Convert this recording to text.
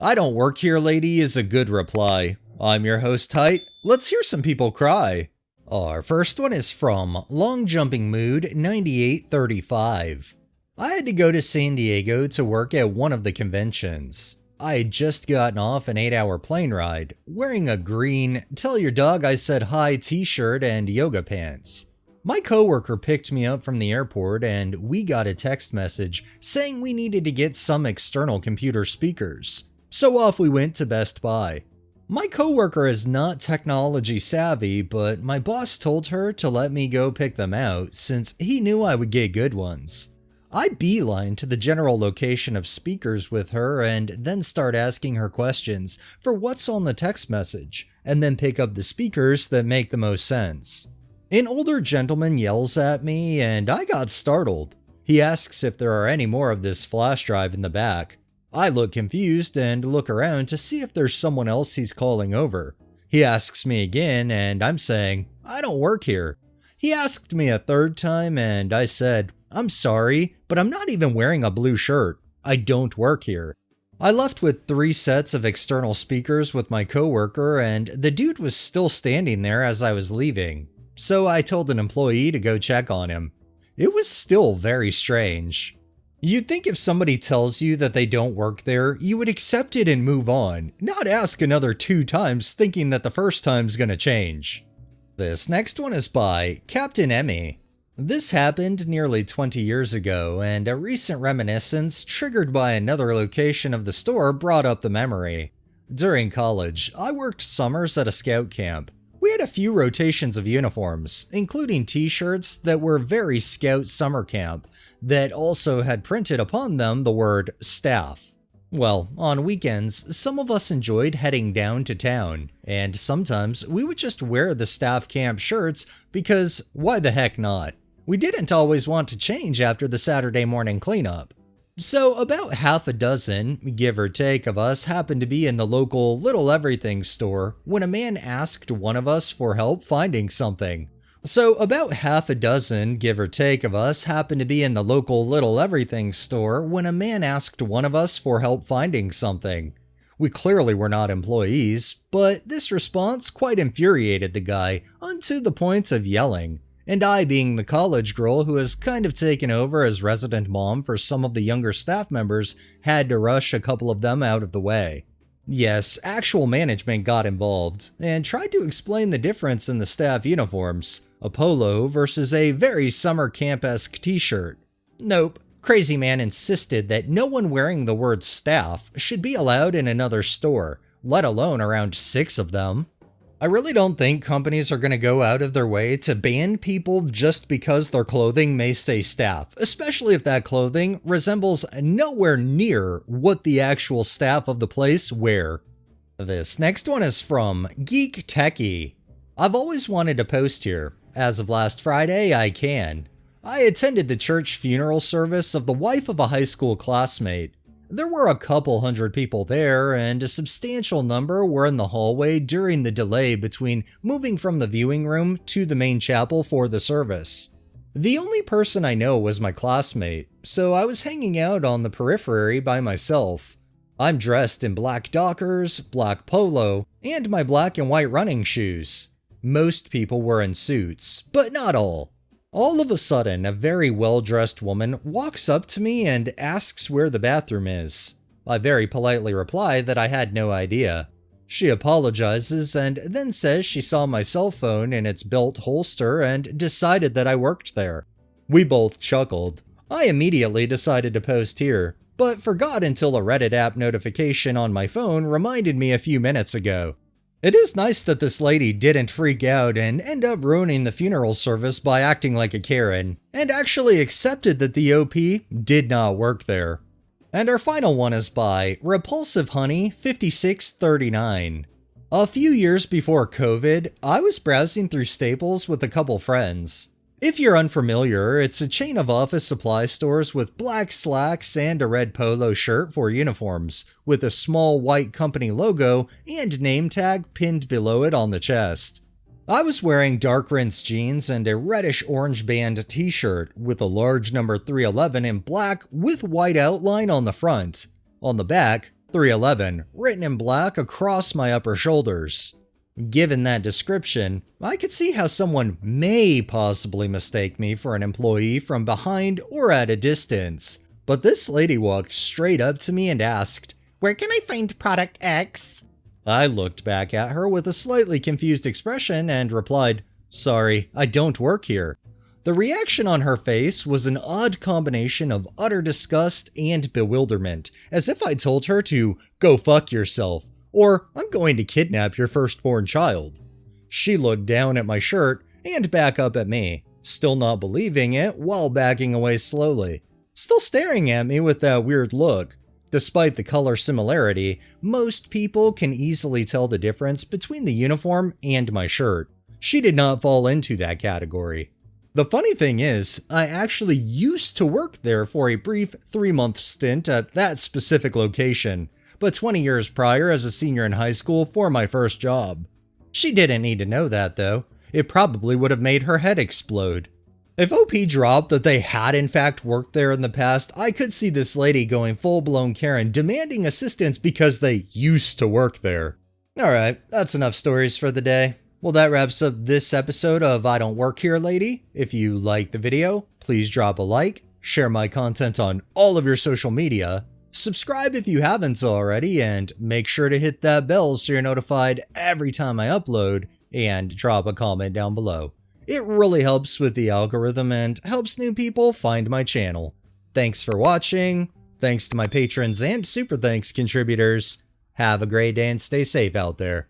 I don't work here, lady is a good reply. I'm your host, Height. Let's hear some people cry. Our first one is from Long Jumping Mood 9835. I had to go to San Diego to work at one of the conventions. I had just gotten off an 8-hour plane ride, wearing a green "Tell Your Dog I Said Hi" t-shirt and yoga pants. My coworker picked me up from the airport and we got a text message saying we needed to get some external computer speakers. So off we went to Best Buy. My coworker is not technology savvy, but my boss told her to let me go pick them out since he knew I would get good ones. I beeline to the general location of speakers with her and then start asking her questions for what's on the text message, and then pick up the speakers that make the most sense. An older gentleman yells at me and I got startled. He asks if there are any more of this flash drive in the back. I look confused and look around to see if there's someone else he's calling over. He asks me again and I'm saying, I don't work here. He asked me a third time and I said, I'm sorry, but I'm not even wearing a blue shirt. I don't work here. I left with 3 sets of external speakers with my coworker and the dude was still standing there as I was leaving. So I told an employee to go check on him. It was still very strange. You'd think if somebody tells you that they don't work there, you would accept it and move on, not ask another 2 times thinking that the first time's gonna change. This next one is by Captain Emmy. This happened nearly 20 years ago, and a recent reminiscence triggered by another location of the store brought up the memory. During college, I worked summers at a scout camp. We had a few rotations of uniforms, including t-shirts that were very scout summer camp, that also had printed upon them the word staff. Well, on weekends, some of us enjoyed heading down to town, and sometimes we would just wear the staff camp shirts because why the heck not? We didn't always want to change after the Saturday morning cleanup. So about half a dozen, give or take, of us happened to be in the local Little Everything store when a man asked one of us for help finding something. So about half a dozen, give or take, of us happened to be in the local Little Everything store when a man asked one of us for help finding something. We clearly were not employees, but this response quite infuriated the guy, unto the point of yelling. And I, being the college girl who has kind of taken over as resident mom for some of the younger staff members, had to rush a couple of them out of the way. Yes, actual management got involved, and tried to explain the difference in the staff uniforms, a polo versus a very summer camp-esque t-shirt. Nope, Crazy Man insisted that no one wearing the word staff should be allowed in another store, let alone around 6 of them. I really don't think companies are going to go out of their way to ban people just because their clothing may say staff, especially if that clothing resembles nowhere near what the actual staff of the place wear. This next one is from Geek Techie. I've always wanted to post here. As of last Friday, I can. I attended the church funeral service of the wife of a high school classmate. There were a couple hundred people there, and a substantial number were in the hallway during the delay between moving from the viewing room to the main chapel for the service. The only person I know was my classmate, so I was hanging out on the periphery by myself. I'm dressed in black Dockers, black polo, and my black and white running shoes. Most people were in suits, but not all. All of a sudden, a very well-dressed woman walks up to me and asks where the bathroom is. I very politely reply that I had no idea. She apologizes and then says she saw my cell phone in its belt holster and decided that I worked there. We both chuckled. I immediately decided to post here, but forgot until a Reddit app notification on my phone reminded me a few minutes ago. It is nice that this lady didn't freak out and end up ruining the funeral service by acting like a Karen, and actually accepted that the OP did not work there. And our final one is by Repulsive Honey 5639. A few years before COVID, I was browsing through Staples with a couple friends. If you're unfamiliar, it's a chain of office supply stores with black slacks and a red polo shirt for uniforms, with a small white company logo and name tag pinned below it on the chest. I was wearing dark rinse jeans and a reddish-orange band t-shirt with a large number 311 in black with white outline on the front. On the back, 311, written in black across my upper shoulders. Given that description, I could see how someone may possibly mistake me for an employee from behind or at a distance. But this lady walked straight up to me and asked, "Where can I find product X?" I looked back at her with a slightly confused expression and replied, "Sorry, I don't work here." The reaction on her face was an odd combination of utter disgust and bewilderment, as if I told her to go fuck yourself, or I'm going to kidnap your firstborn child. She looked down at my shirt and back up at me, still not believing it while backing away slowly, still staring at me with that weird look. Despite the color similarity, most people can easily tell the difference between the uniform and my shirt. She did not fall into that category. The funny thing is, I actually used to work there for a brief 3-month stint at that specific location, but 20 years prior as a senior in high school for my first job. She didn't need to know that though. It probably would have made her head explode. If OP dropped that they had in fact worked there in the past, I could see this lady going full-blown Karen, demanding assistance because they used to work there. Alright, that's enough stories for the day. Well, that wraps up this episode of I Don't Work Here Lady. If you liked the video, please drop a like, share my content on all of your social media, subscribe if you haven't already, and make sure to hit that bell so you're notified every time I upload, and drop a comment down below. It really helps with the algorithm and helps new people find my channel. Thanks for watching, thanks to my patrons and super thanks contributors. Have a great day and stay safe out there.